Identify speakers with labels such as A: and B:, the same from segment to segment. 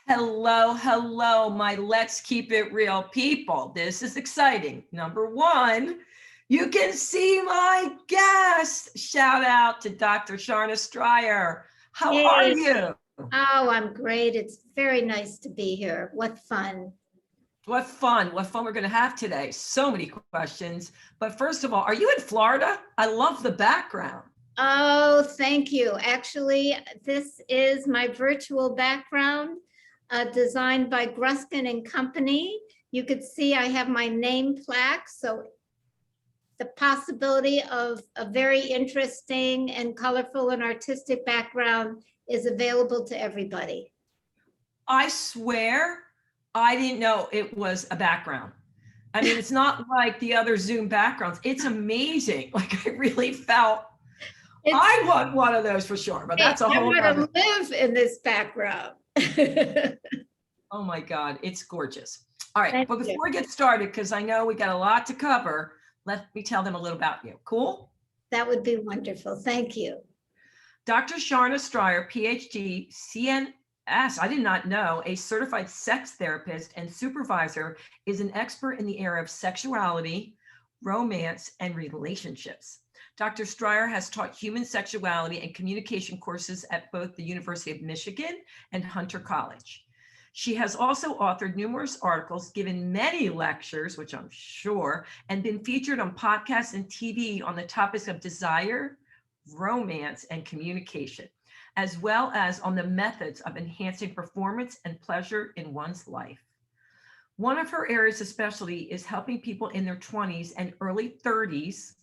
A: Hello, hello, my Let's Keep It Real people. This is exciting. Number one, you can see my guest. Shout out to Dr. Sharna Striar. How are
B: Hey.
A: you?
B: Oh, I'm great. It's very nice to be here. What fun.
A: What fun we're going to have today. So many questions. But first of all, are you in Florida? I love the background.
B: Oh, thank you. Actually, this is my virtual background designed by Gruskin and Company. You could see I have my name plaque. So the possibility of a very interesting and colorful and artistic background is available to everybody.
A: I swear I didn't know it was a background. I mean, it's not like the other Zoom backgrounds. It's amazing. Like I really felt I want one of those for sure, but that's a whole
B: I want to live in this background.
A: Oh my God, it's gorgeous. All right,
B: Thank
A: but before
B: you.
A: we get started, because I know we got a lot to cover, let me tell them a little about you. Cool?
B: That would be wonderful. Thank you.
A: Dr. Sharna Striar, Ph.D, CNS, I did not know, a certified sex therapist and supervisor, is an expert in the area of sexuality, romance, and relationships. Dr. Striar has taught human sexuality and communication courses at both the University of Michigan and Hunter College. She has also authored numerous articles, given many lectures, which I'm sure, and been featured on podcasts and TV on the topics of desire, romance, and communication, as well as on the methods of enhancing performance and pleasure in one's life. One of her areas of specialty is helping people in their 20s and early 30s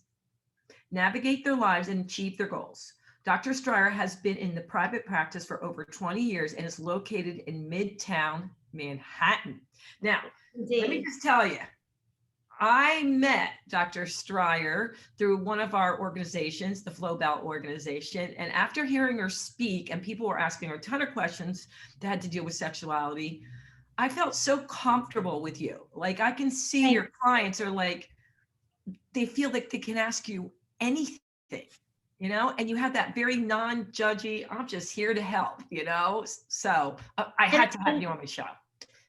A: navigate their lives and achieve their goals. Dr. Striar has been in the private practice for over 20 years and is located in Midtown Manhattan. Now, Let me just tell you, I met Dr. Striar through one of our organizations, the Flow Bell organization. And after hearing her speak, and people were asking her a ton of questions that had to deal with sexuality, I felt so comfortable with you. Like I can see your clients are like, they feel like they can ask you anything, you know, and you have that very non-judgy, I'm just here to help, you know? So I had to have you on my show.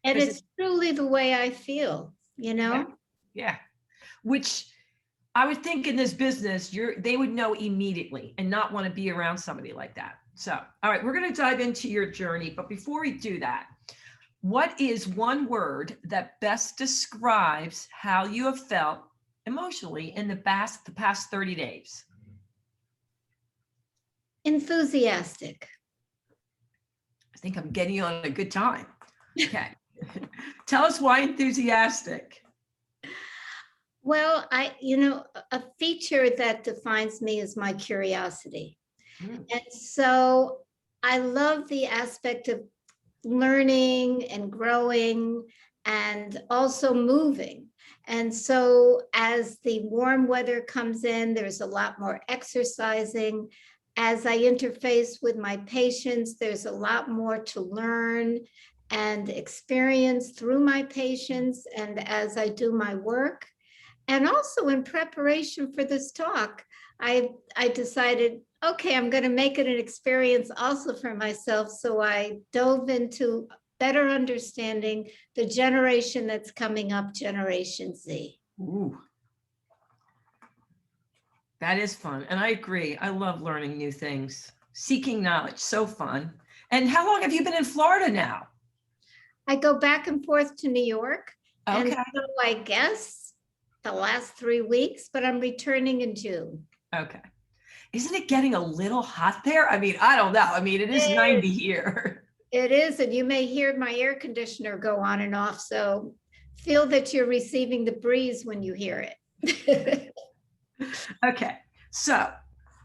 B: And it's truly the way I feel, you know?
A: Yeah. Which I would think in this business, they would know immediately and not want to be around somebody like that. So, all right, we're going to dive into your journey. But before we do that, what is one word that best describes how you have felt emotionally in the past 30 days?
B: Enthusiastic.
A: I think I'm getting you on a good time. Okay. Tell us why enthusiastic.
B: Well, a feature that defines me is my curiosity. And so I love the aspect of learning and growing and also moving. And so as the warm weather comes in, there's a lot more exercising. As I interface with my patients, there's a lot more to learn and experience through my patients and as I do my work. And also in preparation for this talk, I decided, okay, I'm going to make it an experience also for myself. So I dove into better understanding the generation that's coming up, Generation Z.
A: Ooh. That is fun. And I agree. I love learning new things, seeking knowledge. So fun. And how long have you been in Florida now?
B: I go back and forth to New York.
A: Okay.
B: And so I guess the last 3 weeks, but I'm returning in June.
A: Okay. Isn't it getting a little hot there? I mean, I don't know. I mean, it is 90 here.
B: It is. And you may hear my air conditioner go on and off. So feel that you're receiving the breeze when you hear it.
A: Okay. So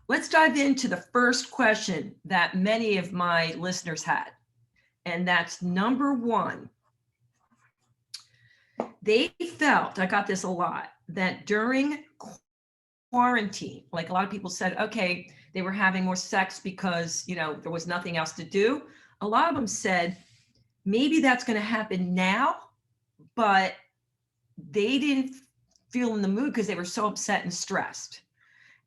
A: let's dive into the first question that many of my listeners had. And that's number one. They felt, I got this a lot, that during quarantine, like a lot of people said, okay, they were having more sex because, you know, there was nothing else to do. A lot of them said, maybe that's going to happen now, but they didn't feel in the mood because they were so upset and stressed.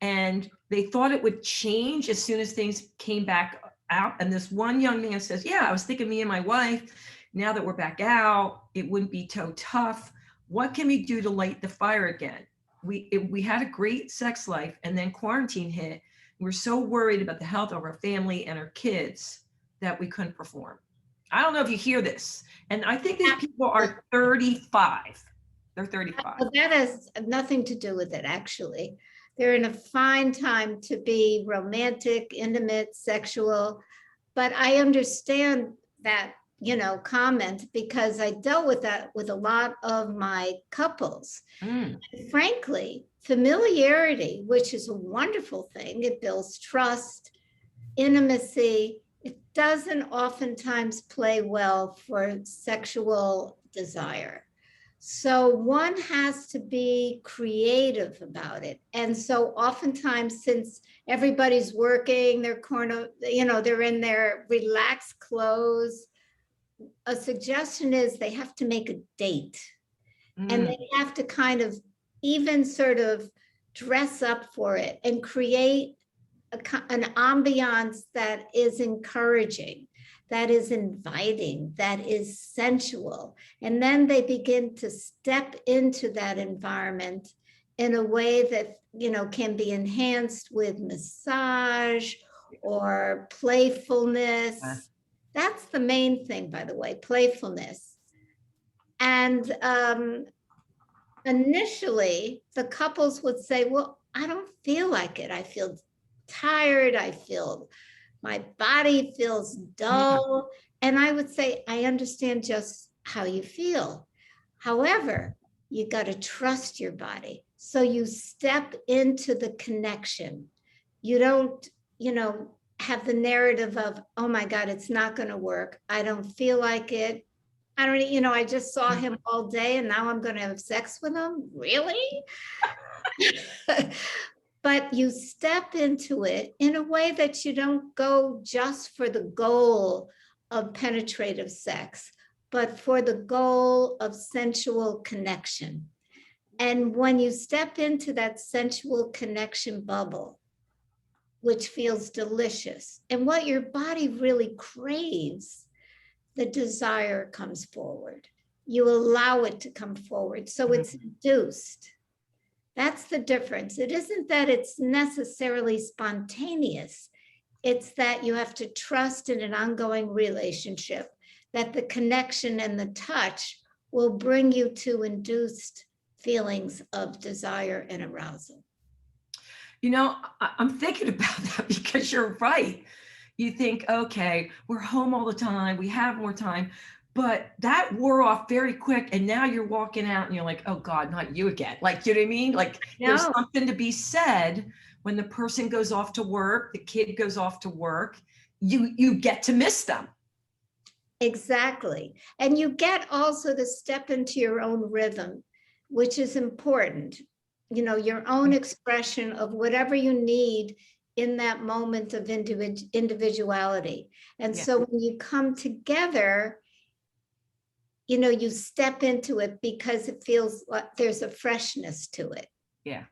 A: And they thought it would change as soon as things came back out. And this one young man says, yeah, I was thinking me and my wife, now that we're back out, it wouldn't be so tough. What can we do to light the fire again? We had a great sex life, and then quarantine hit. We're so worried about the health of our family and our kids that we couldn't perform. I don't know if you hear this. And I think these people are 35. They're 35.
B: Well, that has nothing to do with it, actually. They're in a fine time to be romantic, intimate, sexual. But I understand that, comment, because I dealt with that with a lot of my couples. Frankly, familiarity, which is a wonderful thing, it builds trust, intimacy. It doesn't oftentimes play well for sexual desire. So one has to be creative about it. And so oftentimes, since everybody's working, they're they're in their relaxed clothes, a suggestion is they have to make a date. And they have to kind of even sort of dress up for it and create an ambiance that is encouraging, that is inviting, that is sensual. And then they begin to step into that environment in a way that, can be enhanced with massage or playfulness. That's the main thing, by the way, playfulness. And initially, the couples would say, well, I don't feel like it. I feel tired. My body feels dull. And I would say, I understand just how you feel. However, you got to trust your body. So you step into the connection. You don't, have the narrative of, oh my God, it's not going to work. I don't feel like it. I just saw him all day and now I'm going to have sex with him. Really? But you step into it in a way that you don't go just for the goal of penetrative sex, but for the goal of sensual connection. And when you step into that sensual connection bubble, which feels delicious, and what your body really craves, the desire comes forward. You allow it to come forward. So it's induced. That's the difference. It isn't that it's necessarily spontaneous. It's that you have to trust in an ongoing relationship, that the connection and the touch will bring you to induced feelings of desire and arousal.
A: I'm thinking about that because you're right. You think, okay, we're home all the time, we have more time, but that wore off very quick. And now you're walking out and you're like, oh God, not you again. Like, you know what I mean? Like there's something to be said when the person goes off to work, the kid goes off to work, you get to miss them.
B: Exactly. And you get also to step into your own rhythm, which is important. Your own expression of whatever you need in that moment of individuality. And so when you come together, you step into it because it feels like there's a freshness to it.
A: Yeah.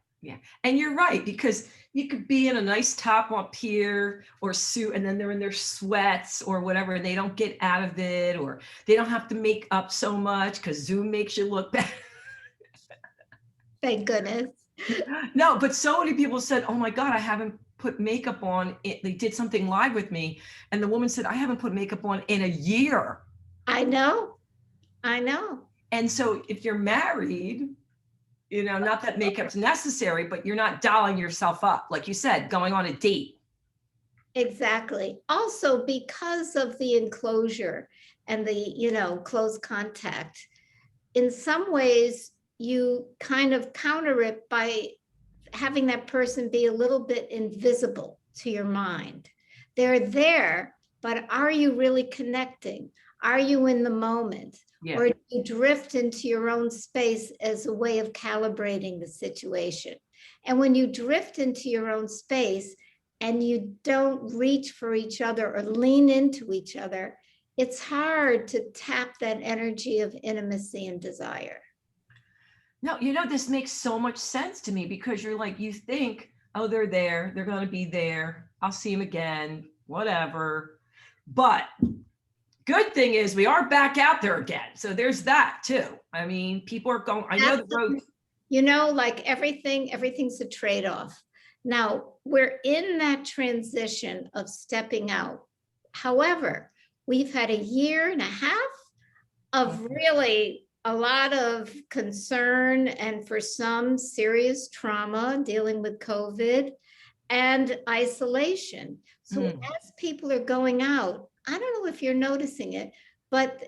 A: And you're right, because you could be in a nice top up here or suit, and then they're in their sweats or whatever, and they don't get out of it, or they don't have to make up so much because Zoom makes you look better.
B: Thank goodness.
A: No, but so many people said, oh my God, I haven't put makeup on. They did something live with me. And the woman said, I haven't put makeup on in a year.
B: I know.
A: And so if you're married, not that makeup's necessary, but you're not dolling yourself up, like you said, going on a date.
B: Exactly. Also, because of the enclosure and the, close contact, in some ways, you kind of counter it by having that person be a little bit invisible to your mind. They're there, but are you really connecting? Are you in the moment? Yeah. Or do you drift into your own space as a way of calibrating the situation? And when you drift into your own space and you don't reach for each other or lean into each other, it's hard to tap that energy of intimacy and desire.
A: No, this makes so much sense to me, because you're like, you think, oh, they're there, they're going to be there, I'll see them again, whatever. But good thing is we are back out there again. So there's that too. I mean, people are going, I know the road.
B: You know, like everything's a trade-off. Now, we're in that transition of stepping out. However, we've had a year and a half of really a lot of concern and for some serious trauma dealing with COVID and isolation. So as people are going out, I don't know if you're noticing it, but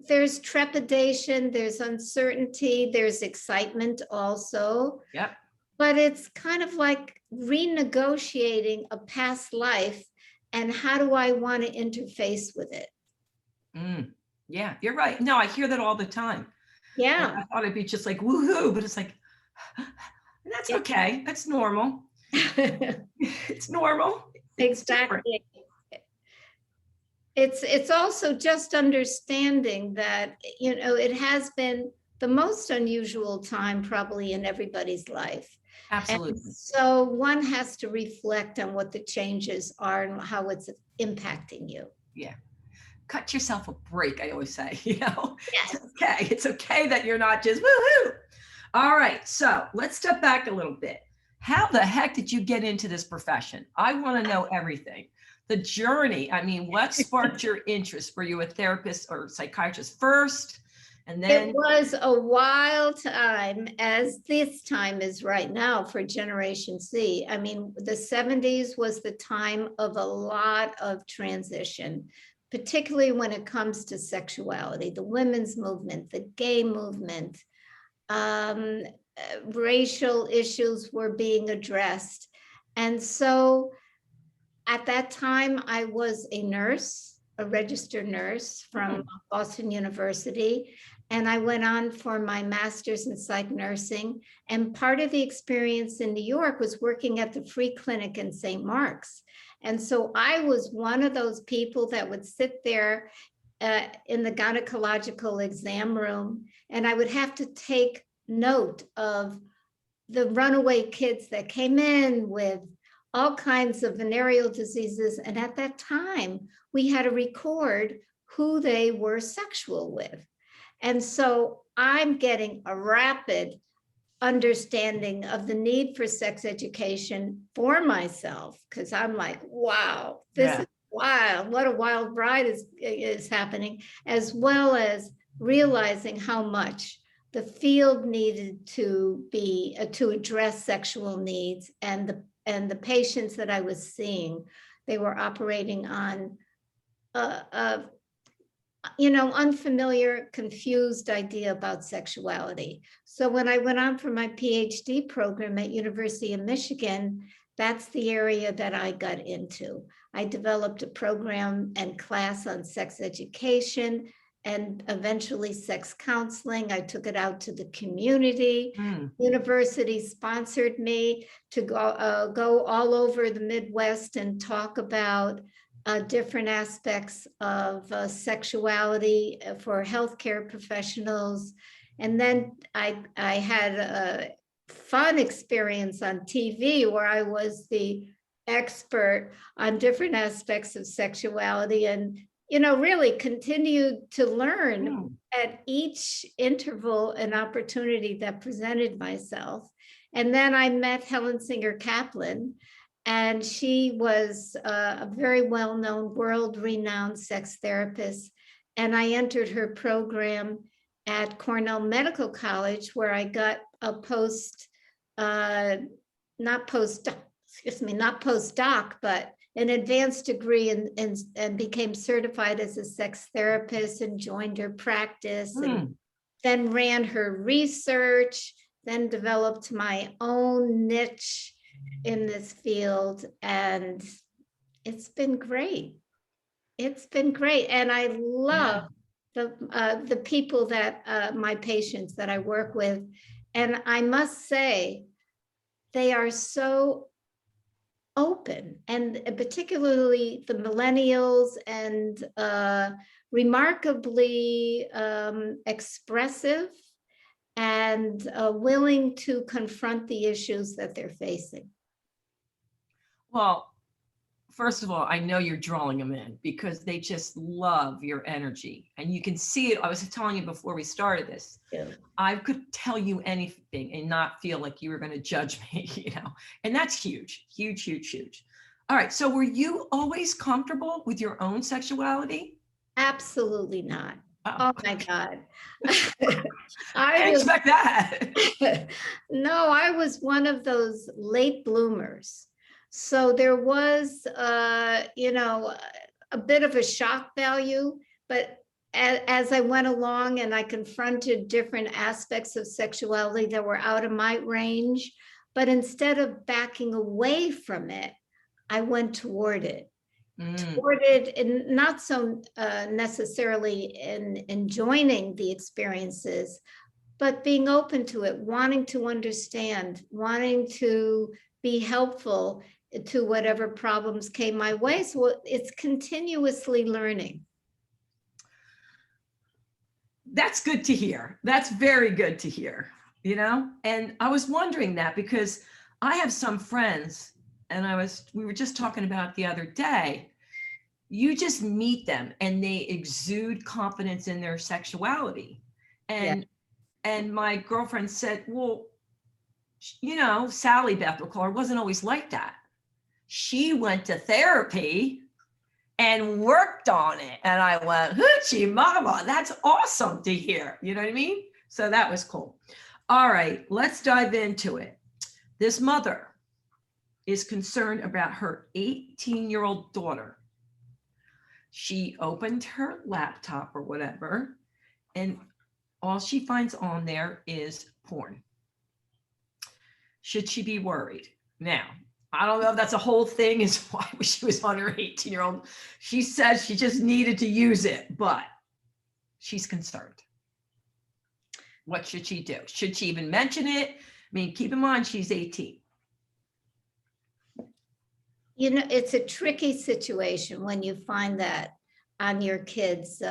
B: there's trepidation, there's uncertainty, there's excitement also.
A: Yep.
B: But it's kind of like renegotiating a past life and how do I want to interface with it?
A: Yeah, you're right. No, I hear that all the time.
B: Yeah.
A: And I thought it'd be just like woohoo, but it's like, that's okay. That's normal. It's normal.
B: Exactly. It's also just understanding that, you know, it has been the most unusual time probably in everybody's life.
A: Absolutely.
B: And so one has to reflect on what the changes are and how it's impacting you.
A: Yeah. Cut yourself a break, I always say, you know.
B: Yes.
A: It's okay. It's okay that you're not just woohoo. All right. So let's step back a little bit. How the heck did you get into this profession? I want to know everything. The journey. I mean, what sparked your interest? Were you a therapist or psychiatrist first? And then
B: it was a wild time, as this time is right now for Generation Z. I mean, the 70s was the time of a lot of transition, particularly when it comes to sexuality, the women's movement, the gay movement, racial issues were being addressed. And so at that time, I was a nurse, a registered nurse from Boston University. And I went on for my master's in psych nursing. And part of the experience in New York was working at the free clinic in St. Mark's. And so I was one of those people that would sit there in the gynecological exam room, and I would have to take note of the runaway kids that came in with all kinds of venereal diseases. And at that time, we had to record who they were sexual with. And so I'm getting a rapid understanding of the need for sex education for myself, because I'm like, wow, this is wild. What a wild ride is happening, as well as realizing how much the field needed to be to address sexual needs, and the patients that I was seeing, they were operating on unfamiliar, confused idea about sexuality. So when I went on for my PhD program at University of Michigan, that's the area that I got into. I developed a program and class on sex education and eventually sex counseling. I took it out to the community. University sponsored me to go all over the Midwest and talk about different aspects of sexuality for healthcare professionals. And then I had a fun experience on TV where I was the expert on different aspects of sexuality, and really continued to learn at each interval and opportunity that presented myself. And then I met Helen Singer Kaplan, and she was a very well-known, world-renowned sex therapist. And I entered her program at Cornell Medical College, where I got a not postdoc, but an advanced degree, and became certified as a sex therapist, and joined her practice, and then ran her research, then developed my own niche in this field. And it's been great. It's been great. And I love the people that my patients that I work with. And I must say, they are so open, and particularly the millennials, and remarkably expressive and willing to confront the issues that they're facing.
A: Well, First of all, I know you're drawing them in because they just love your energy. And you can see it. I was telling you before we started this,
B: Yeah.
A: I could tell you anything and not feel like you were going to judge me, and that's huge, huge, huge, huge. All right. So were you always comfortable with your own sexuality?
B: Absolutely not. Oh my God.
A: I didn't expect that.
B: No, I was one of those late bloomers. So there was, a bit of a shock value, but as I went along and I confronted different aspects of sexuality that were out of my range, but instead of backing away from it, I went toward it. Toward it, and not so necessarily in joining the experiences, but being open to it, wanting to understand, wanting to be helpful to whatever problems came my way. So it's continuously learning.
A: That's good to hear. That's very good to hear, And I was wondering that because I have some friends, and we were just talking about it the other day. You just meet them and they exude confidence in their sexuality. And my girlfriend said, well, Sally Beth McClure wasn't always like that. She went to therapy and worked on it. And I went, hoochie mama, that's awesome to hear. You know what I mean? So that was cool. All right, let's dive into it. This mother is concerned about her 18-year-old daughter. She opened her laptop or whatever, and all she finds on there is porn. Should she be worried? Now, I don't know if that's a whole thing is why she was on her 18-year-old. She says she just needed to use it, but she's concerned. What should she do? Should she even mention it? I mean, keep in mind, she's 18.
B: It's a tricky situation when you find that on your kid's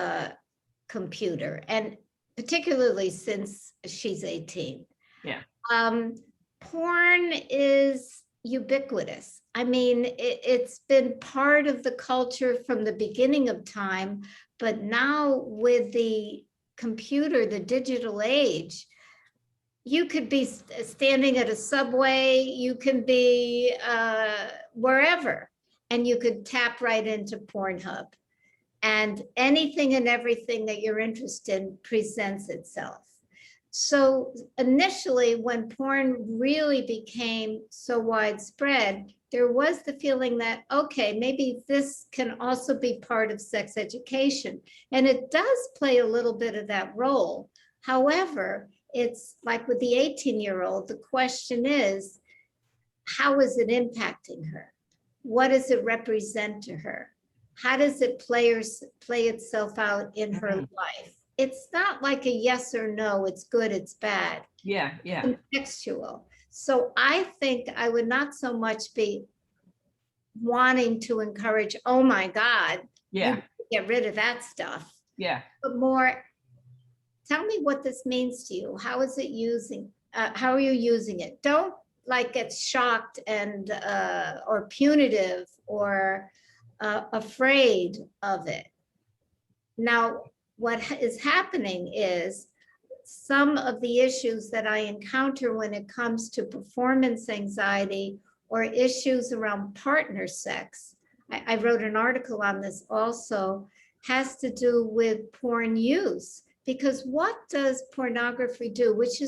B: computer, and particularly since she's 18.
A: Yeah.
B: Porn is ubiquitous. I mean, it's been part of the culture from the beginning of time, but now with the computer, the digital age, you could be standing at a subway, you can be wherever, and you could tap right into Pornhub. And anything and everything that you're interested in presents itself. So initially, when porn really became so widespread, there was the feeling that, okay, maybe this can also be part of sex education. And it does play a little bit of that role. However, it's like with the 18-year-old, the question is, how is it impacting her? What does it represent to her? How does it play itself out in her life? It's not like a yes or no, it's good, it's bad.
A: Yeah.
B: Contextual. So I think I would not so much be wanting to encourage, oh my God, get rid of that stuff.
A: Yeah.
B: But more, tell me what this means to you. How is it how are you using it? Don't get shocked and or punitive or afraid of it. Now, what is happening is some of the issues that I encounter when it comes to performance anxiety or issues around partner sex, I wrote an article on this also, has to do with porn use. Because what does pornography do, which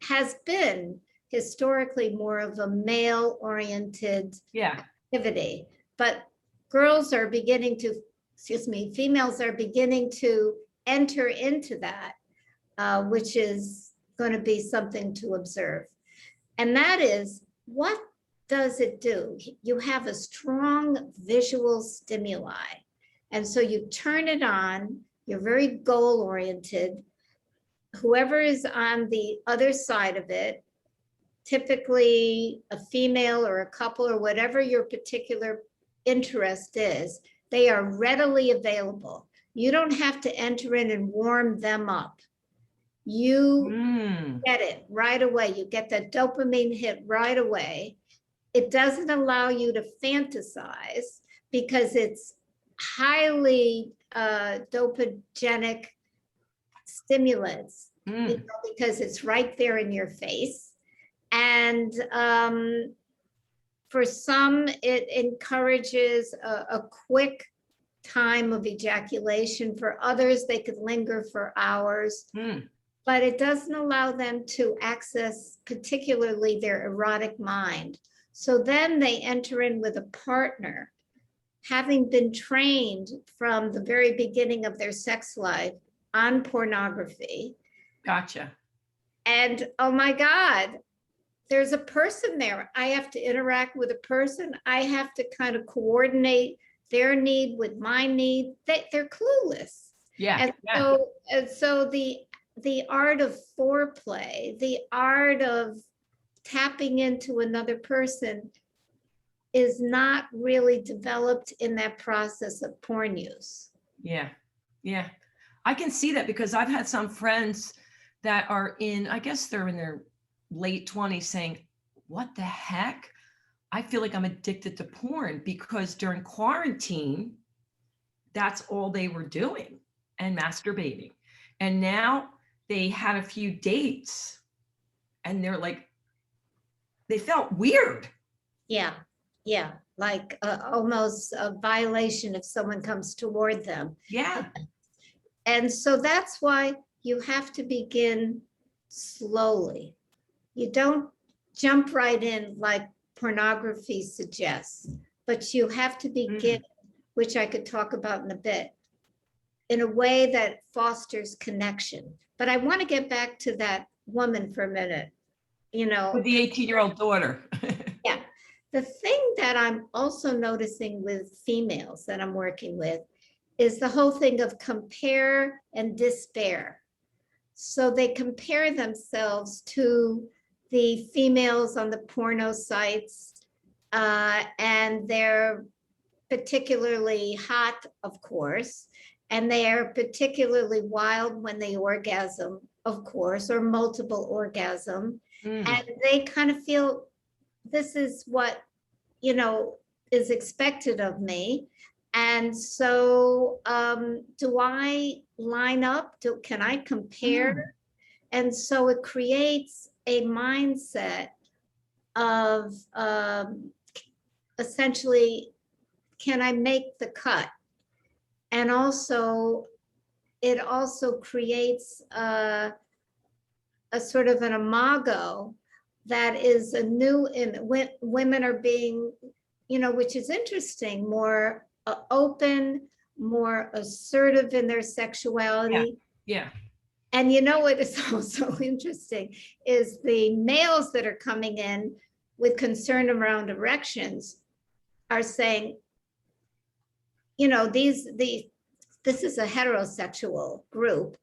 B: has been historically more of a male-oriented activity, but females are beginning to enter into that, which is going to be something to observe. And that is, what does it do? You have a strong visual stimuli. And so you turn it on, you're very goal-oriented. Whoever is on the other side of it, typically a female or a couple or whatever your particular interest is, they are readily available. You don't have to enter in and warm them up. You get it right away. You get that dopamine hit right away. It doesn't allow you to fantasize, because it's highly dopaminic stimulants, because it's right there in your face. And for some, it encourages a quick time of ejaculation. For others, they could linger for hours, but it doesn't allow them to access particularly their erotic mind. So then they enter in with a partner, having been trained from the very beginning of their sex life on pornography.
A: Gotcha.
B: And oh my God, there's a person there. I have to interact with a person. I have to kind of coordinate their need with my need. They're clueless.
A: Yeah.
B: And so the art of foreplay, the art of tapping into another person is not really developed in that process of porn use.
A: Yeah. Yeah. I can see that because I've had some friends that are I guess they're in their late 20s saying, what the heck? I feel like I'm addicted to porn, because during quarantine, that's all they were doing, and masturbating. And now they had a few dates and they're like, they felt weird.
B: Yeah. Yeah. Like almost a violation if someone comes toward them.
A: Yeah.
B: And so that's why you have to begin slowly. You don't jump right in like pornography suggests, but you have to begin, which I could talk about in a bit, in a way that fosters connection. But I want to get back to that woman for a minute,
A: With the 18-year-old daughter.
B: Yeah. The thing that I'm also noticing with females that I'm working with is the whole thing of compare and despair. So they compare themselves to the females on the porno sites, and they're particularly hot, of course, and they are particularly wild when they orgasm, of course, or multiple orgasm. And they kind of feel this is what, is expected of me. And so do I line up? Can I compare? And so it creates a mindset of essentially, can I make the cut? And also, it also creates a sort of an imago that is a new, women are being, which is interesting, more open, more assertive in their sexuality.
A: Yeah.
B: And what is also interesting is the males that are coming in with concern around erections are saying, this is a heterosexual group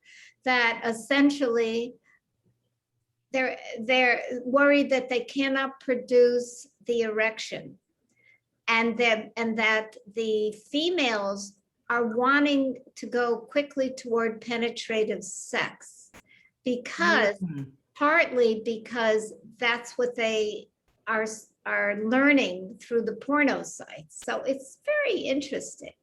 B: that essentially they're worried that they cannot produce the erection, and that the females are wanting to go quickly toward penetrative sex because partly because that's what they are learning through the porno sites. So it's very interesting.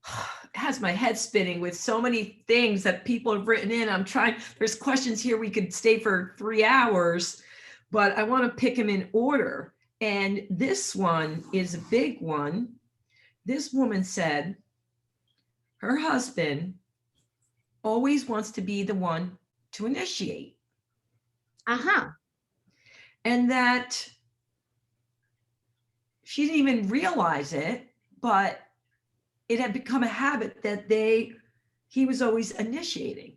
A: It has my head spinning with so many things that people have written in. There's questions here. We could stay for 3 hours, but I want to pick them in order. And this one is a big one. This woman said her husband always wants to be the one to initiate. And that she didn't even realize it, but it had become a habit that he was always initiating.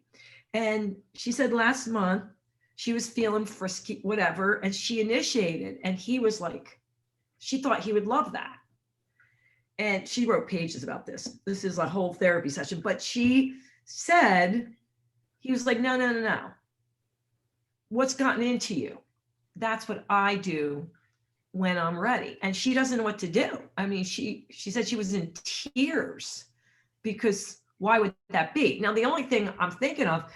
A: And she said last month she was feeling frisky, whatever, and she initiated, and he was like, she thought he would love that. And she wrote pages about this. This is a whole therapy session, but she said, he was like, no. What's gotten into you? That's what I do when I'm ready. And she doesn't know what to do. I mean, she said she was in tears because why would that be? Now, the only thing I'm thinking of,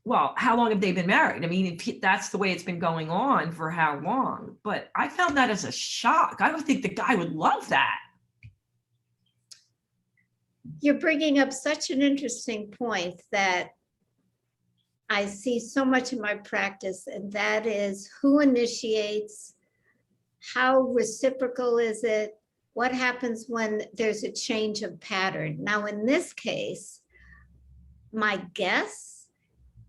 A: well, how long have they been married? I mean, if that's the way it's been going on for how long? But I found that as a shock. I don't think the guy would love that.
B: You're bringing up such an interesting point that I see so much in my practice, and that is who initiates, how reciprocal is it, what happens when there's a change of pattern. Now, in this case, my guess,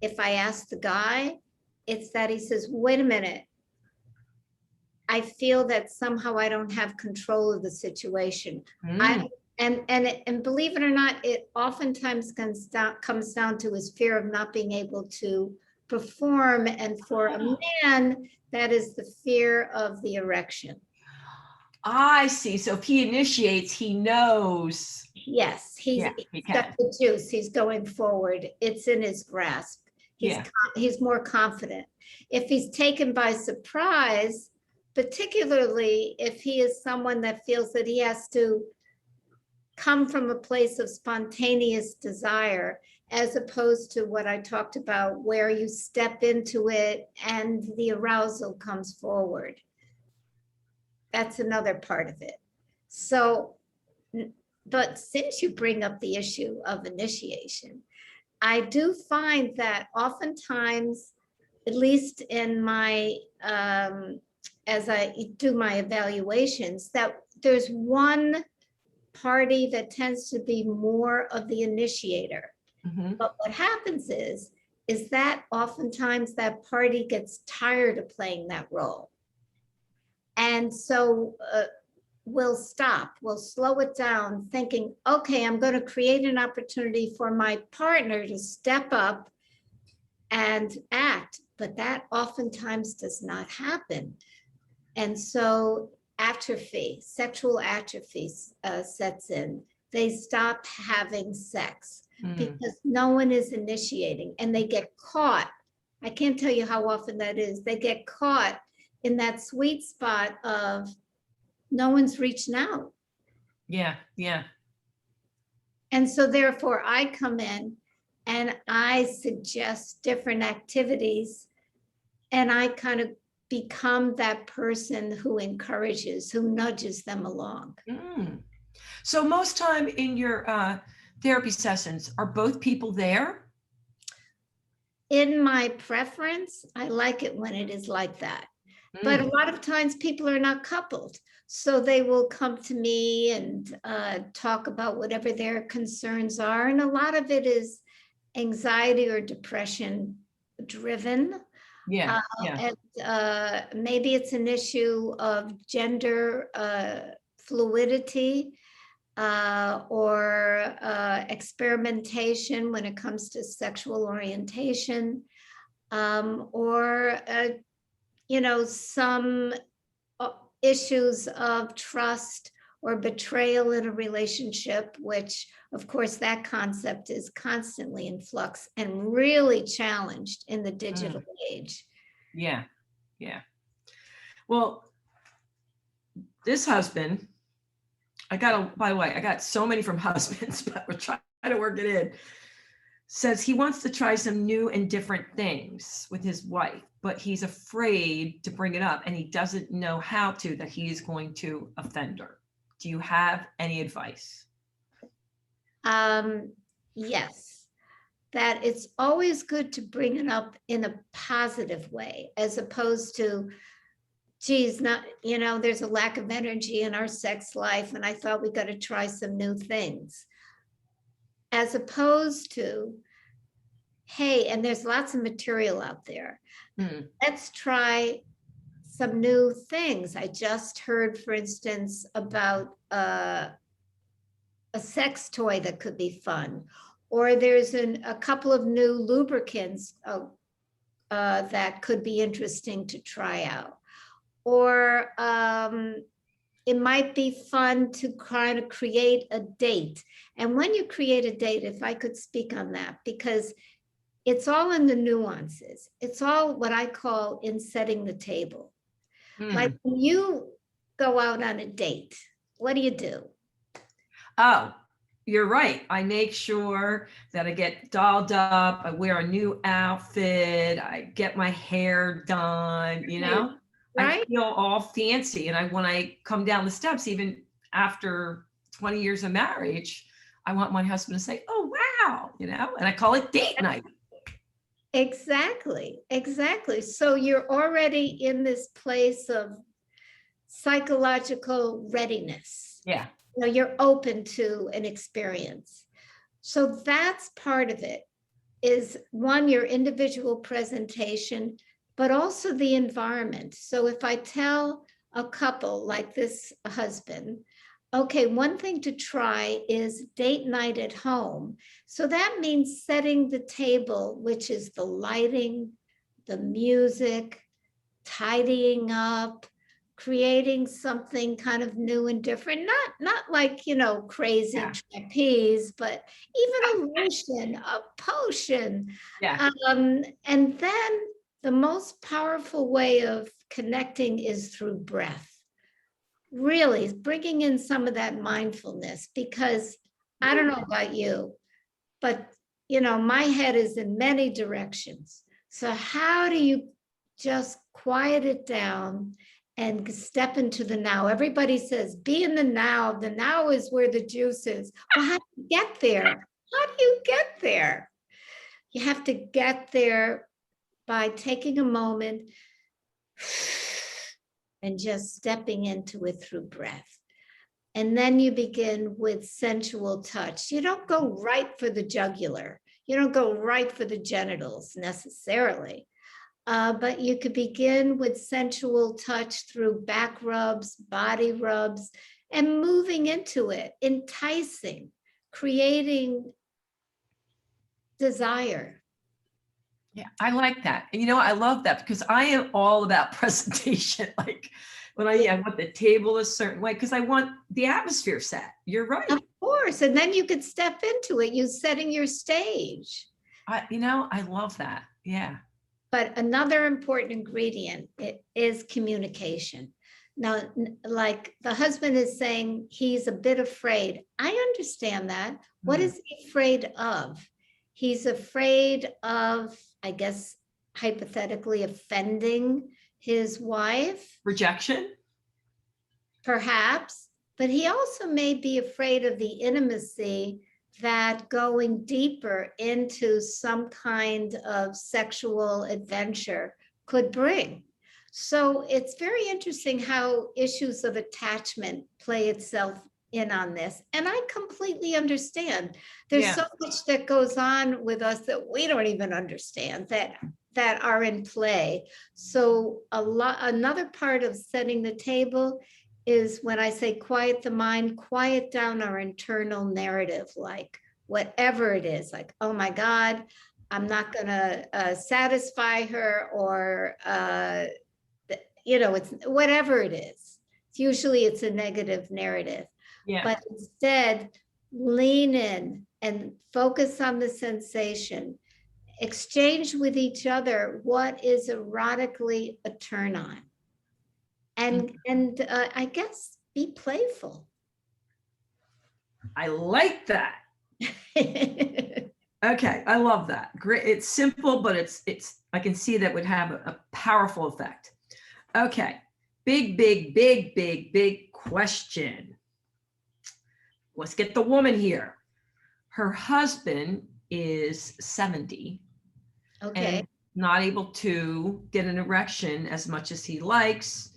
B: if I ask the guy, it's that he says, wait a minute, I feel that somehow I don't have control of the situation. And believe it or not, it oftentimes comes down to his fear of not being able to perform. And for a man, that is the fear of the erection.
A: I see. So if he initiates, he knows.
B: Yes, he's got the juice. He's going forward. It's in his grasp. He's more confident. If he's taken by surprise, particularly if he is someone that feels that he has to come from a place of spontaneous desire, as opposed to what I talked about, where you step into it and the arousal comes forward. That's another part of it. So, but since you bring up the issue of initiation, I do find that oftentimes, at least in my, as I do my evaluations, that there's one party that tends to be more of the initiator. But what happens is that oftentimes that party gets tired of playing that role. And so we'll stop, we'll slow it down, thinking, okay, I'm going to create an opportunity for my partner to step up and act. But that oftentimes does not happen. And so atrophy, sexual atrophy sets in. They stop having sex because no one is initiating, and they get caught. I can't tell you how often that is. They get caught in that sweet spot of no one's reaching out.
A: Yeah.
B: And so therefore I come in and I suggest different activities, and I kind of become that person who encourages, who nudges them along.
A: So most time in your therapy sessions, are both people there?
B: In my preference, I like it when it is like that. But a lot of times people are not coupled. So they will come to me and talk about whatever their concerns are. And a lot of it is anxiety or depression driven. And maybe it's an issue of gender fluidity or experimentation when it comes to sexual orientation, or some issues of trust or betrayal in a relationship, which of course that concept is constantly in flux and really challenged in the digital age.
A: Yeah. Well, this husband, by the way, I got so many from husbands, but we're trying to work it in, says he wants to try some new and different things with his wife, but he's afraid to bring it up and he doesn't know how to, that he is going to offend her. Do you have any advice?
B: Yes, that it's always good to bring it up in a positive way, as opposed to, geez, there's a lack of energy in our sex life and I thought we got to try some new things. As opposed to, hey, and there's lots of material out there. Let's try some new things. I just heard, for instance, about a sex toy that could be fun, or there's a couple of new lubricants that could be interesting to try out, or it might be fun to kind of create a date. And when you create a date, if I could speak on that, because it's all in the nuances. It's all what I call in setting the table. Like when you go out on a date, what do you do?
A: Oh, you're right. I make sure that I get dolled up. I wear a new outfit. I get my hair done, you know, I
B: Right?
A: feel all fancy. And when I come down the steps, even after 20 years of marriage, I want my husband to say, oh, wow, you know, and I call it date night.
B: Exactly, exactly. So you're already in this place of psychological readiness.
A: Yeah.
B: You know, you're open to an experience. So that's part of it, is one, your individual presentation, but also the environment. So if I tell a couple like this husband, okay, one thing to try is date night at home. So that means setting the table, which is the lighting, the music, tidying up, creating something kind of new and different, not like, you know, crazy
A: Yeah.
B: trapeze, but even a lotion, a potion.
A: Yeah.
B: And then the most powerful way of connecting is through breath. Really bringing in some of that mindfulness, because I don't know about you, but you know, my head is in many directions. So how do you just quiet it down and step into the now? Everybody says, be in the now. The now is where the juice is. Well, how do you get there? How do you get there? You have to get there by taking a moment and just stepping into it through breath. And then you begin with sensual touch. You don't go right for the jugular. You don't go right for the genitals necessarily. But you could begin with sensual touch through back rubs, body rubs, and moving into it, enticing, creating desire.
A: Yeah, I like that. And you know, I love that because I am all about presentation. Like when I want the table a certain way because I want the atmosphere set. You're right.
B: Of course. And then you could step into it. You're setting your stage.
A: You know, I love that. Yeah.
B: But another important ingredient is communication. Now, like the husband is saying he's a bit afraid. I understand that. What is he afraid of? He's afraid of, I guess, hypothetically offending his wife.
A: Rejection?
B: Perhaps. But he also may be afraid of the intimacy that going deeper into some kind of sexual adventure could bring. So it's very interesting how issues of attachment play itself in on this. And I completely understand. There's so much that goes on with us that we don't even understand that are in play. So another part of setting the table is when I say quiet the mind, quiet down our internal narrative, like whatever it is, like, oh my God, I'm not gonna satisfy her, or, you know, it's whatever it is. Usually it's a negative narrative, but instead lean in and focus on the sensation, exchange with each other what is erotically a turn on. And I guess be playful.
A: I like that. Okay, I love that. Great. It's simple, but it's I can see that would have a powerful effect. Okay, big question. Let's get the woman here. Her husband is 70.
B: Okay.
A: And not able to get an erection as much as he likes.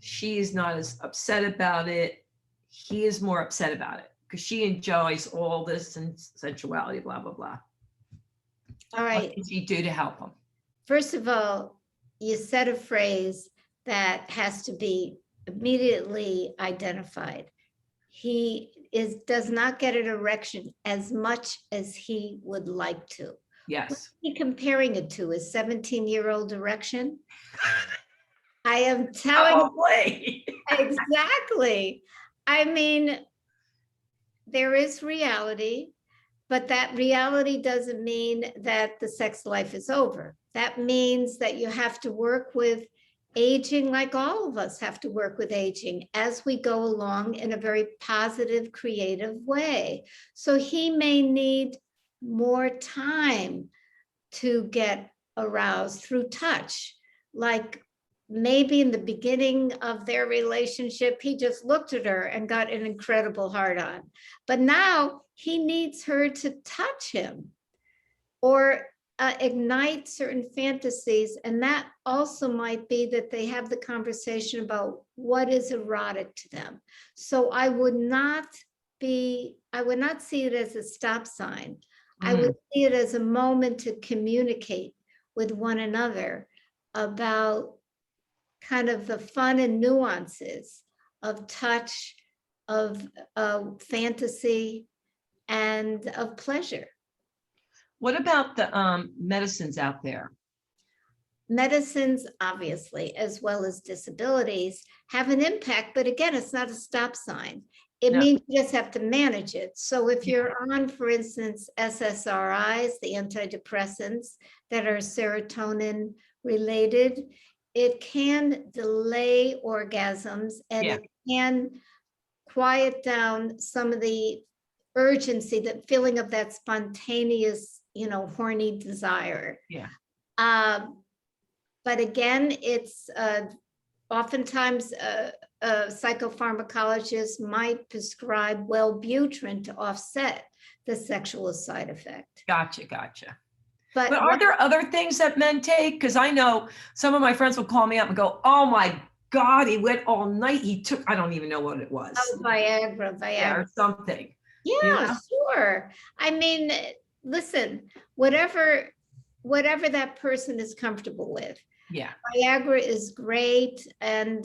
A: She's not as upset about it. He is more upset about it because she enjoys all this and sensuality, blah, blah, blah.
B: All right.
A: What can she do to help him?
B: First of all, you said a phrase that has to be immediately identified. He does not get an erection as much as he would like to.
A: Yes.
B: What are you comparing it to? A 17-year-old erection? I am telling you. Exactly. I mean, there is reality, but that reality doesn't mean that the sex life is over. That means that you have to work with aging, like all of us have to work with aging as we go along in a very positive, creative way. So he may need more time to get aroused through touch. Like maybe in the beginning of their relationship, he just looked at her and got an incredible hard on. But now he needs her to touch him or ignite certain fantasies. And that also might be that they have the conversation about what is erotic to them. So I would not see it as a stop sign. I would see it as a moment to communicate with one another about kind of the fun and nuances of touch, of fantasy, and of pleasure.
A: What about the medicines out there?
B: Medicines, obviously, as well as disabilities, have an impact, but again, it's not a stop sign. It means you just have to manage it. So if you're on, for instance, SSRIs, the antidepressants that are serotonin related, it can delay orgasms and it can quiet down some of the urgency, that feeling of that spontaneous, horny desire. But again, it's oftentimes psychopharmacologists might prescribe Wellbutrin to offset the sexual side effect.
A: Gotcha.
B: But
A: are there other things that men take? Because I know some of my friends will call me up and go, "Oh my God, he went all night. He took," I don't even know what it was.
B: Oh, Viagra.
A: Yeah, or something.
B: Yeah, sure. I mean, listen, whatever that person is comfortable with.
A: Yeah.
B: Viagra is great. And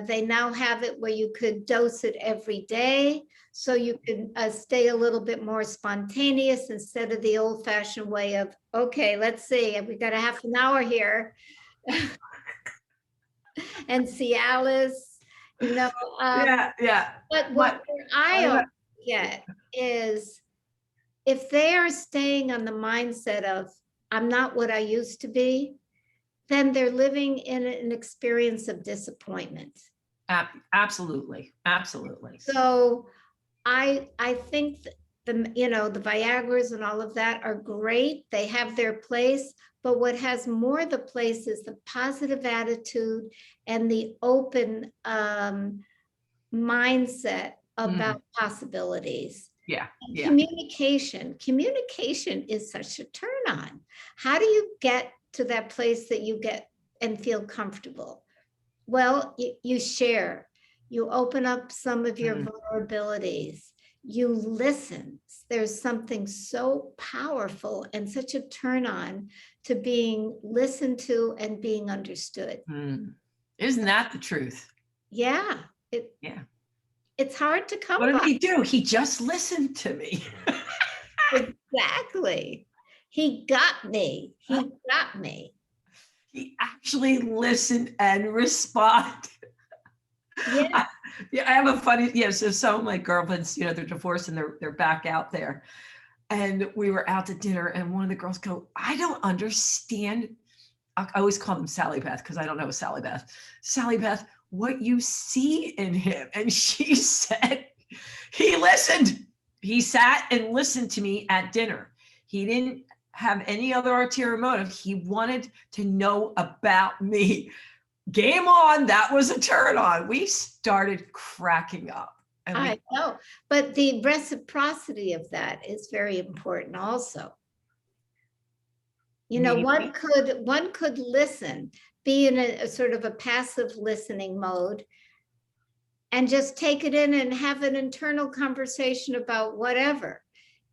B: they now have it where you could dose it every day. So you can stay a little bit more spontaneous instead of the old fashioned way of, okay, let's see, we got a half an hour here. And Cialis,
A: yeah.
B: But what I get is if they are staying on the mindset of, I'm not what I used to be, then they're living in an experience of disappointment.
A: Absolutely.
B: So I think the Viagras and all of that are great. They have their place, but what has more the place is the positive attitude and the open mindset about possibilities. Communication is such a turn on. How do you get to that place that you get and feel comfortable? Well, you share, you open up some of your vulnerabilities, you listen. There's something so powerful and such a turn on to being listened to and being understood.
A: Isn't that the truth?
B: Yeah. It's hard to come by.
A: What did he do? He just listened to me.
B: Exactly. He got me.
A: He actually listened and responded.
B: Yeah.
A: I have a funny, so some of my girlfriends, they're divorced and they're back out there. And we were out to dinner and one of the girls go, "I don't understand." I always call them Sally Beth because I don't know Sally Beth. "Sally Beth, what you see in him?" And she said, "He listened. He sat and listened to me at dinner. He didn't have any other ulterior motive. He wanted to know about me." Game on. That was a turn on. We started cracking up.
B: I know, but the reciprocity of that is very important also. One could listen, be in a sort of a passive listening mode and just take it in and have an internal conversation about whatever.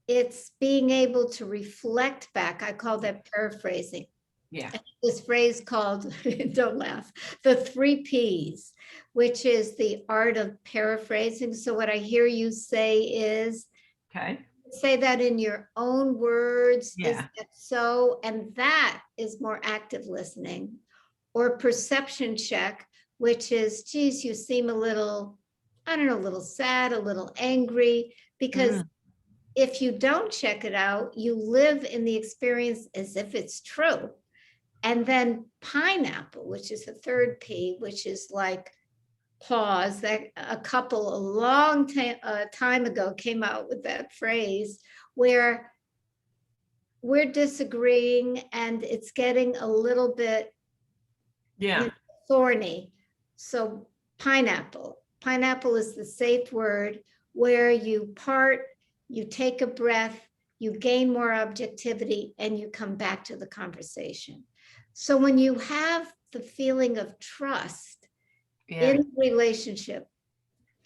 B: It's being able to reflect back. I call that paraphrasing.
A: Yeah.
B: This phrase called, don't laugh, the 3 Ps, which is the art of paraphrasing. So what I hear you say is, say that in your own words. Is that so? And that is more active listening. Or perception check, which is, geez, you seem a little, a little sad, a little angry, because if you don't check it out, you live in the experience as if it's true. And then pineapple, which is the third P, which is like pause. That a couple a long time ago came out with that phrase where we're disagreeing and it's getting a little bit thorny. So pineapple is the safe word where you part, you take a breath, you gain more objectivity, and you come back to the conversation. So when you have the feeling of trust in the relationship,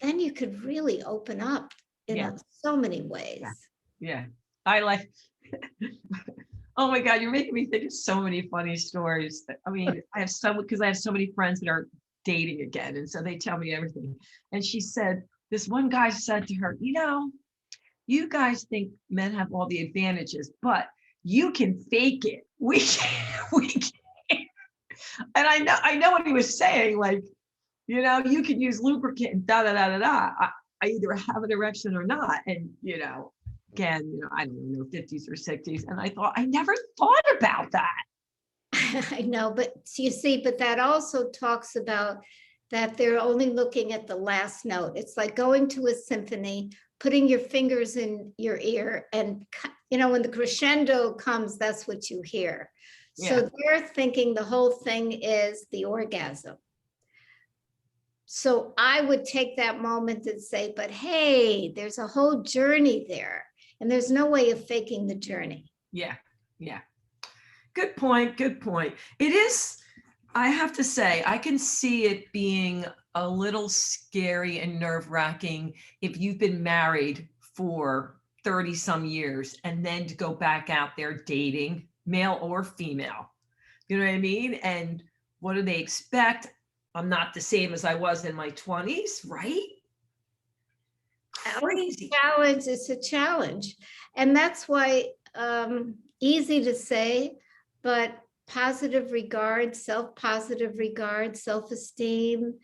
B: then you could really open up in so many ways.
A: Yeah. I like, oh my God, you're making me think of so many funny stories. I mean, I have so many friends that are dating again. And so they tell me everything. And she said, this one guy said to her, you guys think men have all the advantages, but you can fake it. We can't. And I know what he was saying, like, you can use lubricant and da da da da da. I either have an erection or not. And again, I don't know, 50s or 60s. And I thought, I never thought about that.
B: I know, but you see, but that also talks about that they're only looking at the last note. It's like going to a symphony, putting your fingers in your ear, and when the crescendo comes, that's what you hear. So they're thinking the whole thing is the orgasm. So I would take that moment and say, but hey, there's a whole journey there, and there's no way of faking the journey.
A: Yeah. Good point. It is, I have to say, I can see it being a little scary and nerve-wracking if you've been married for 30 some years and then to go back out there dating, male or female. You know what I mean? And what do they expect? I'm not the same as I was in my 20s, right? Crazy.
B: It's a challenge. And that's why easy to say, but positive regard, self-positive regard, self-esteem,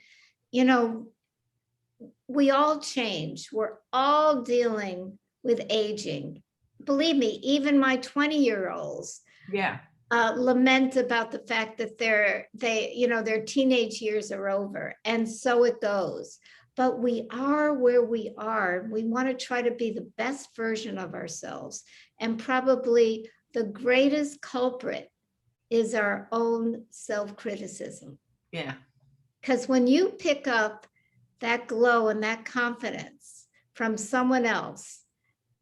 B: we all change. We're all dealing with aging. Believe me, even my 20-year-olds lament about the fact that their teenage years are over. And so it goes. But we are where we are. We want to try to be the best version of ourselves. And probably the greatest culprit is our own self-criticism.
A: Yeah.
B: Because when you pick up that glow and that confidence from someone else,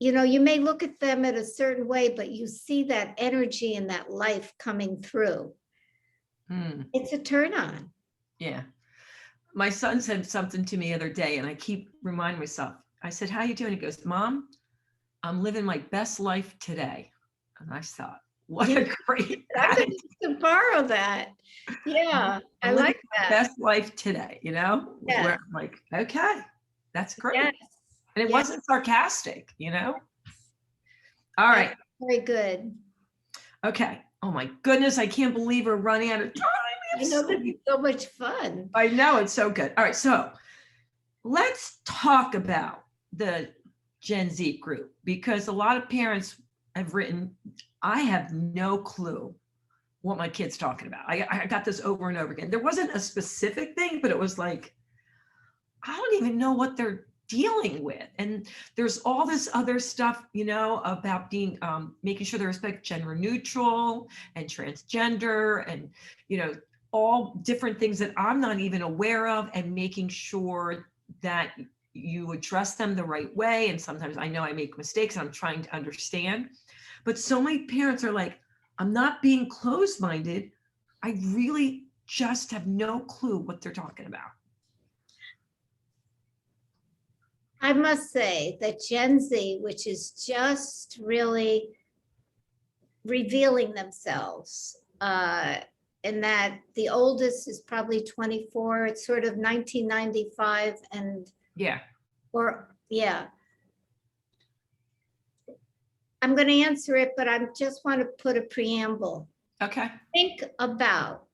B: you may look at them in a certain way, but you see that energy and that life coming through. It's a turn on.
A: Yeah. My son said something to me the other day, and I keep reminding myself. I said, how you doing? He goes, Mom, I'm living my best life today. And I thought, what a great
B: attitude. I could borrow that. Yeah, I like that.
A: Best life today, where I'm like, okay, that's great. Yes. And it wasn't sarcastic, All right.
B: That's very good.
A: Okay. Oh my goodness, I can't believe we're running out of time.
B: I know, this is so much fun.
A: I know, it's so good. All right, so let's talk about the Gen Z group, because a lot of parents have written, I have no clue what my kid's talking about. I got this over and over again. There wasn't a specific thing, but it was like, I don't even know what they're dealing with. And there's all this other stuff, about being, making sure they respect gender neutral and transgender and, all different things that I'm not even aware of, and making sure that you address them the right way. And sometimes I know I make mistakes and I'm trying to understand, but so many parents are like, I'm not being closed-minded. I really just have no clue what they're talking about.
B: I must say that Gen Z, which is just really revealing themselves, and that the oldest is probably 24. It's sort of 1995 and I'm going to answer it, but I just want to put a preamble.
A: Okay.
B: Think about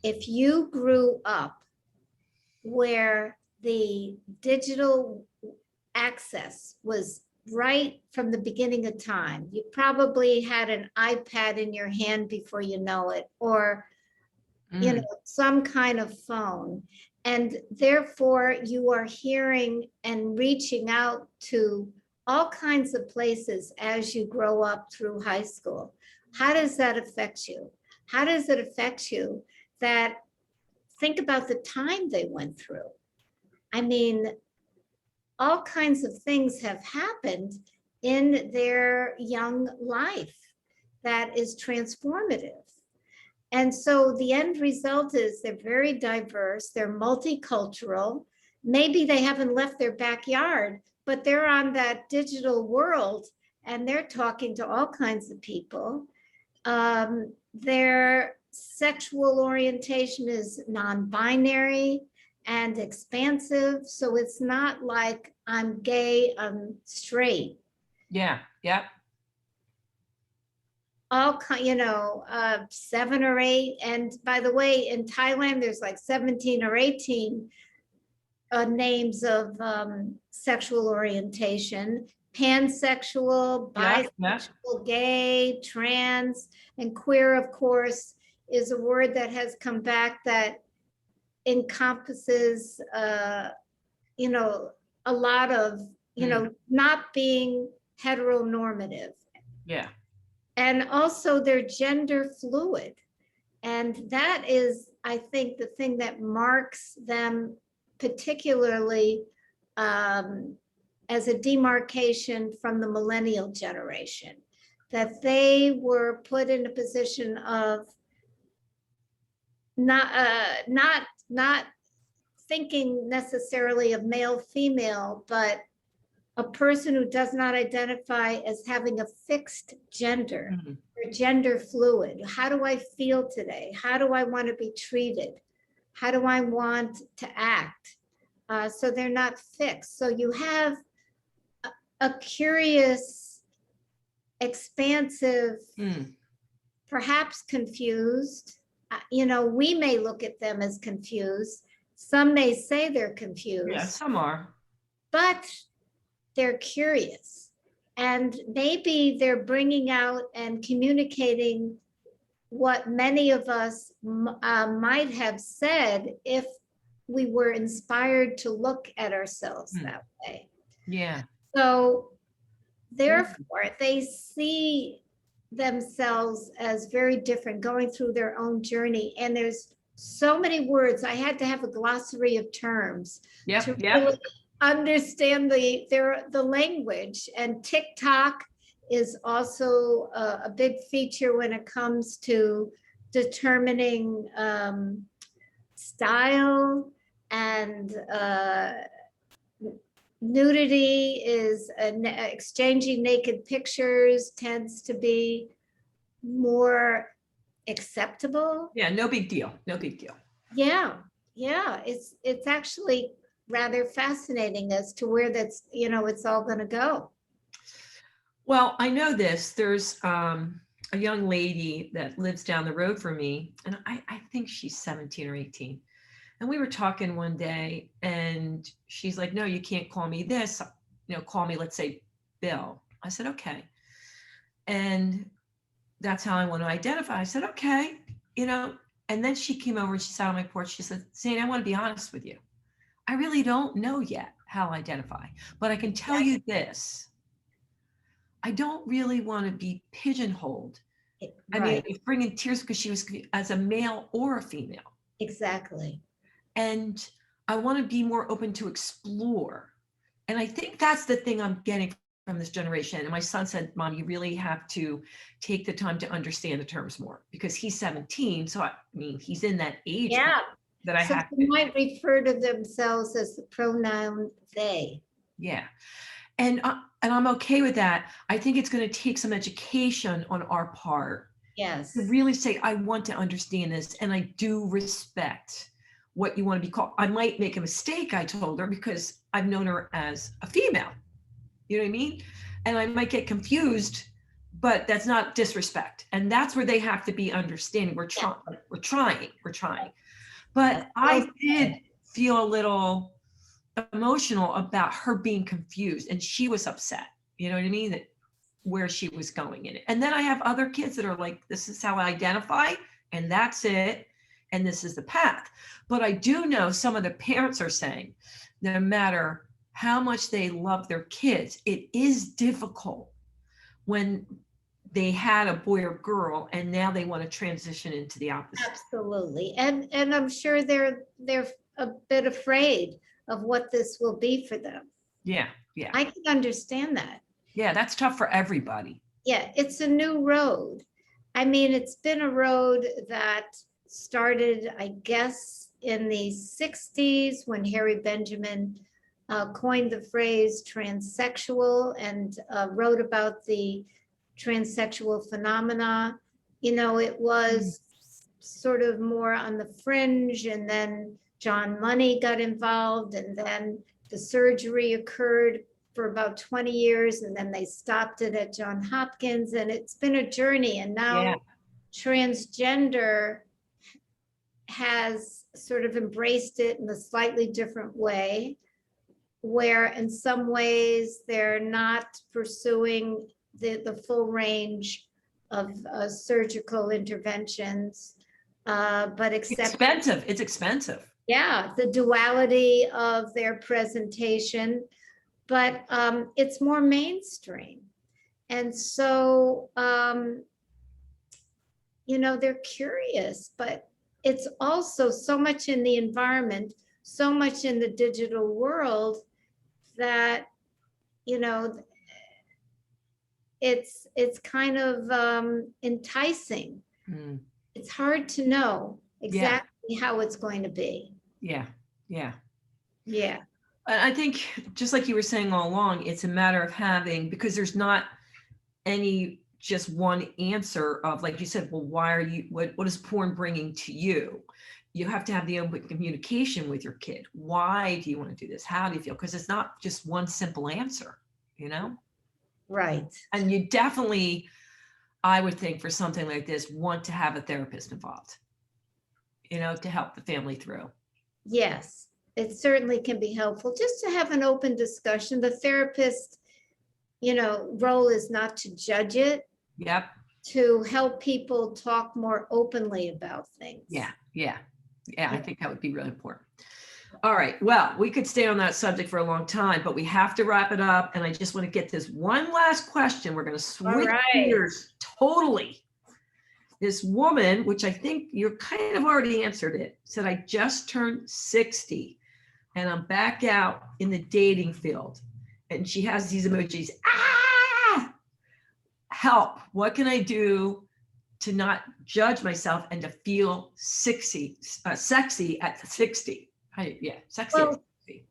B: if you grew up where the digital access was right from the beginning of time. You probably had an iPad in your hand before you know it, or some kind of phone. And therefore you are hearing and reaching out to all kinds of places as you grow up through high school. How does that affect you? How does it affect you that think about the time they went through? I mean, all kinds of things have happened in their young life that is transformative. And so the end result is they're very diverse, they're multicultural. Maybe they haven't left their backyard, but they're on that digital world and they're talking to all kinds of people. Their sexual orientation is non-binary and expansive. So it's not like I'm gay, I'm straight.
A: Yeah, yeah.
B: All 7 or 8. And by the way, in Thailand, there's like 17 or 18 names of sexual orientation: pansexual, bisexual, gay, trans, and queer, of course, is a word that has come back that encompasses, a lot of, not being heteronormative.
A: Yeah.
B: And also they're gender fluid. And that is, I think, the thing that marks them particularly as a demarcation from the millennial generation, that they were put in a position of not thinking necessarily of male, female, but a person who does not identify as having a fixed gender or gender fluid. How do I feel today? How do I want to be treated? How do I want to act? So they're not fixed. So you have a curious, expansive, perhaps confused. We may look at them as confused. Some may say they're confused.
A: Yeah, some are.
B: But they're curious, and maybe they're bringing out and communicating what many of us might have said if we were inspired to look at ourselves that way.
A: Yeah.
B: So therefore, they see themselves as very different, going through their own journey. And there's so many words. I had to have a glossary of terms to really understand the language. And TikTok is also a big feature when it comes to determining style, and nudity is exchanging naked pictures tends to be more acceptable.
A: Yeah, no big deal. No big deal.
B: Yeah, it's actually rather fascinating as to where that's, it's all going to go.
A: Well, I know this. There's a young lady that lives down the road from me, and I think she's 17 or 18. And we were talking one day, and she's like, no, you can't call me this, call me, let's say, Bill. I said, okay. And that's how I want to identify. I said, okay, and then she came over and she sat on my porch. She said, Zane, I want to be honest with you. I really don't know yet how to identify, but I can tell you this. I don't really want to be pigeonholed. Right. I mean, it's bringing tears because she was as a male or a female.
B: Exactly.
A: And I want to be more open to explore. And I think that's the thing I'm getting from this generation. And my son said, Mom, you really have to take the time to understand the terms more, because he's 17. So I mean, he's in that age.
B: Yeah.
A: That I have
B: to might refer to themselves as the pronoun they.
A: Yeah. And I'm okay with that. I think it's going to take some education on our part.
B: Yes.
A: To really say, I want to understand this, and I do respect what you want to be called. I might make a mistake, I told her, because I've known her as a female. You know what I mean? And I might get confused, but that's not disrespect. And that's where they have to be understanding. We're trying. But I did feel a little emotional about her being confused, and she was upset, You know what I mean? That where she was going in it. And then I have other kids that are like, this is how I identify, and that's it. And this is the path. But I do know some of the parents are saying, no matter how much they love their kids, it is difficult when they had a boy or girl and now they want to transition into the opposite.
B: Absolutely. And I'm sure they're a bit afraid of what this will be for them.
A: Yeah. Yeah.
B: I can understand that.
A: Yeah. That's tough for everybody.
B: Yeah. It's a new road. I mean, it's been a road that started, I guess, in the 60s when Harry Benjamin coined the phrase transsexual and wrote about the transsexual phenomena. You know, it was sort of more on the fringe, and then John Money got involved, and then the surgery occurred for about 20 years, and then they stopped it at Johns Hopkins, and it's been a journey. And now transgender has sort of embraced it in a slightly different way, where in some ways they're not pursuing the full range of surgical interventions, but
A: It's expensive. It's expensive.
B: Yeah, the duality of their presentation, but it's more mainstream. And so, you know, they're curious, but it's also so much in the environment, so much in the digital world that, you know, it's kind of enticing. It's hard to know exactly how it's going to be.
A: Yeah.
B: Yeah.
A: I think just like you were saying all along, it's a matter of having, because there's not any just one answer of, like you said, well, why are you, what is porn bringing to you? You have to have the open communication with your kid. Why do you want to do this? How do you feel? Because it's not just one simple answer, you know?
B: Right.
A: And you definitely, I would think for something like this, want to have a therapist involved, you know, to help the family through.
B: Yes, it certainly can be helpful just to have an open discussion. The therapist, you know, role is not to judge it.
A: Yep.
B: To help people talk more openly about things. Yeah.
A: I think that would be really important. All right. Well, we could stay on that subject for a long time, but we have to wrap it up. And I just want to get this one last question. We're going to switch gears totally. This woman, which I think you're kind of already answered it, said, I just turned 60 and I'm back out in the dating field. And she has these emojis. Help. What can I do to not judge myself and to feel sexy at 60? Sexy
B: Well,
A: at 60.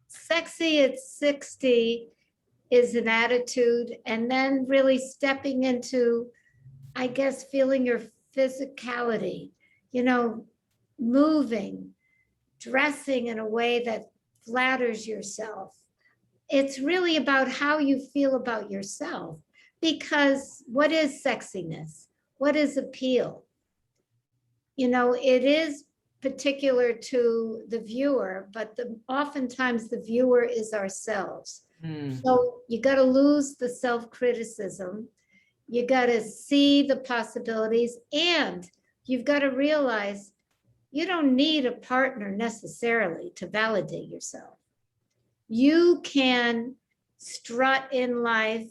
B: Sexy at 60 is an attitude, and then really stepping into, I guess, feeling your physicality, you know, moving, dressing in a way that flatters yourself. It's really about how you feel about yourself, because what is sexiness? What is appeal? You know, it is particular to the viewer, but oftentimes the viewer is ourselves. So you got to lose the self-criticism. You got to see the possibilities, and you've got to realize you don't need a partner necessarily to validate yourself. You can strut in life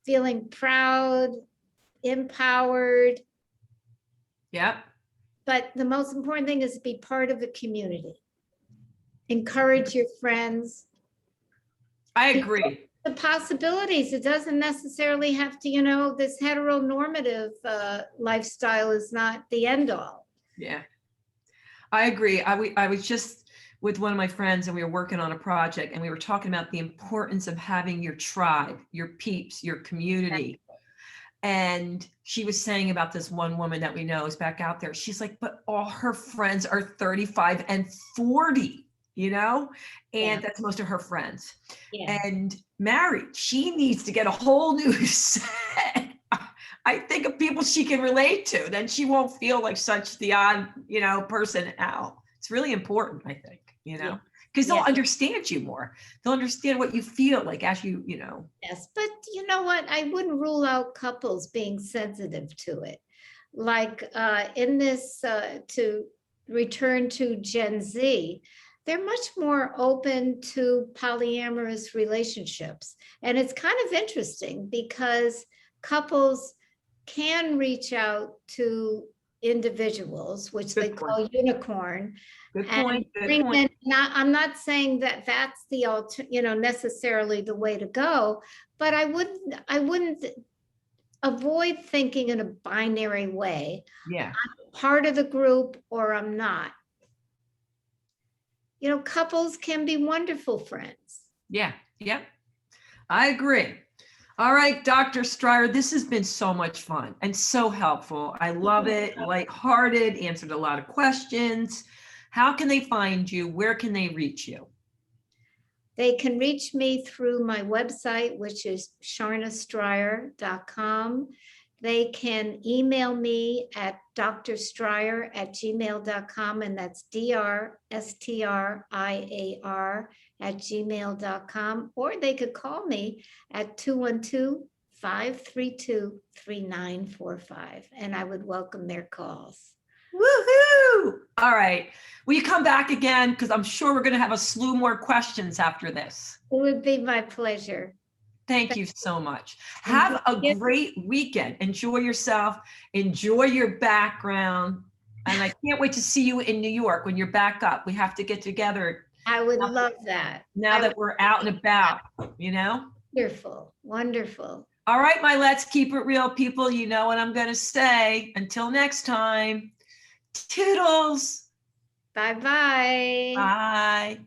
B: feeling proud, empowered.
A: Yep.
B: But the most important thing is to be part of a community. Encourage your friends.
A: I agree.
B: The possibilities, it doesn't necessarily have to, you know, this heteronormative lifestyle is not the end all.
A: Yeah, I agree. I was just with one of my friends and we were working on a project and we were talking about the importance of having your tribe, your peeps, your community. And she was saying about this one woman that we know is back out there. She's like, but all her friends are 35 and 40, you know, and that's most of her friends. And married. She needs to get a whole new set, I think, of people she can relate to. Then she won't feel like such the odd, you know, person out. It's really important, I think, you know, because they'll
B: Yes.
A: understand you more. They'll understand what you feel like as you know.
B: Yes, but you know what? I wouldn't rule out couples being sensitive to it. Like in this, to return to Gen Z, they're much more open to polyamorous relationships. And it's kind of interesting because couples can reach out to individuals, which they
A: Good
B: call unicorn,
A: Good
B: and
A: point. Good
B: bring
A: point.
B: in, I'm not saying that that's the necessarily the way to go, but I wouldn't avoid thinking in a binary way.
A: Yeah.
B: I'm part of the group or I'm not. Couples can be wonderful friends.
A: Yeah. Yep. I agree. All right, Dr. Striar, this has been so much fun and so helpful. I love it. Lighthearted, answered a lot of questions. How can they find you? Where can they reach you?
B: They can reach me through my website, which is sharnastriar.com. They can email me at drstriar@gmail.com, and that's drstriar@gmail.com, or they could call me at 212-532-3945, and I would welcome their calls.
A: Woohoo! All right. Will you come back again? Because I'm sure we're going to have a slew more questions after this.
B: It would be my pleasure.
A: Thank you so much. Have a great weekend. Enjoy yourself. Enjoy your background. And I can't wait to see you in New York when you're back up. We have to get together.
B: I would love that.
A: Now that we're out and about,
B: Wonderful. Wonderful.
A: All right, my Let's Keep It Real people. You know what I'm going to say. Until next time, toodles.
B: Bye-bye.
A: Bye.